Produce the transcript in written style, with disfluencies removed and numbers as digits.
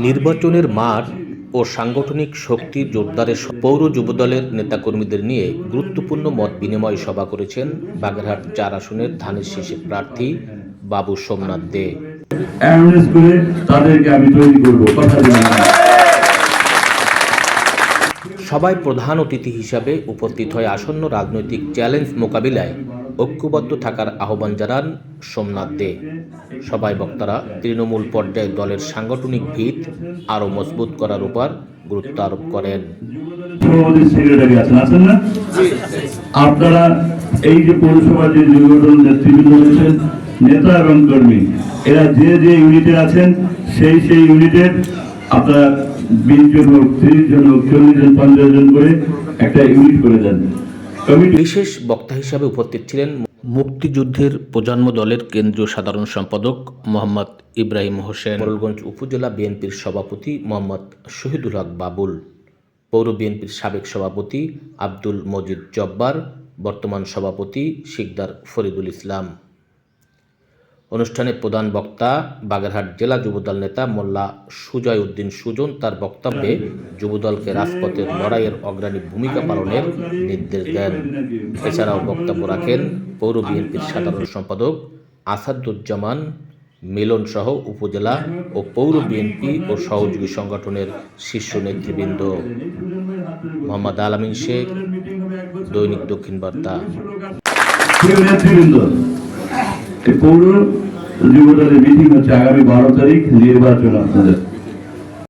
নির্বাচনের মাঠ ও সাংগঠনিক শক্তি জোরদারে পৌর যুবদলের নেতাকর্মীদের নিয়ে গুরুত্বপূর্ণ মত বিনিময় সভা করেছেন বাগেরহাট ৪ আসনের ধানের শীষে প্রার্থী বাবু সোমনাথ দে। সভায় প্রধান অতিথি হিসাবে উপস্থিত হয়ে আসন্ন রাজনৈতিক চ্যালেঞ্জ মোকাবিলায় ঐক্যবদ্ধ থাকার আহ্বান জানান সোমনাথ দে। সভায় বক্তারা তৃণমূল পর্যায়ে দলের সাংগঠনিক ভিত আরও মজবুত করার উপর গুরুত্ব আরোপ করেন। আপনারা এই যে পৌরসভা যে যুবদল নেতৃবৃন্দ রয়েছেন, নেতা এবং কর্মী, এরা যে যে ইউনিটে আছেন সেই ইউনিটের আপনারা 20 জন হোক, 30 জন হোক, 40 জন, 50 জন করে একটা ইউনিট করে দেন। বিশেষ বক্তা হিসাবে উপস্থিত ছিলেন মুক্তিযুদ্ধের প্রজন্ম দলের কেন্দ্রীয় সাধারণ সম্পাদক মোহাম্মদ ইব্রাহিম হোসেন, মোড়েলগঞ্জ উপজেলা বিএনপির সভাপতি মোহাম্মদ শহীদুল হক বাবুল, পৌর বিএনপির সাবেক সভাপতি আব্দুল মজিদ জব্বার, বর্তমান সভাপতি শিকদার ফরিদুল ইসলাম। অনুষ্ঠানে প্রধান বক্তা বাগেরহাট জেলা যুবদল নেতা মোল্লা সুজয় উদ্দিন সুজন তার বক্তব্যে যুবদলকে রাজপথের লড়াইয়ের অগ্রণী ভূমিকা পালনের নির্দেশ দেন। এছাড়াও বক্তব্য রাখেন পৌর বিএনপির সাধারণ সম্পাদক আসাদুজ্জামান মিলন সহ উপজেলা ও পৌর বিএনপি ও সহযোগী সংগঠনের শীর্ষ নেতৃবৃন্দ। মোহাম্মদ আলামিন শেখ, দৈনিক দক্ষিণ বার্তা। পৌর যুবদলের মিটিং হচ্ছে আগামী 12 তারিখ, নির্বাচন আপনাদের।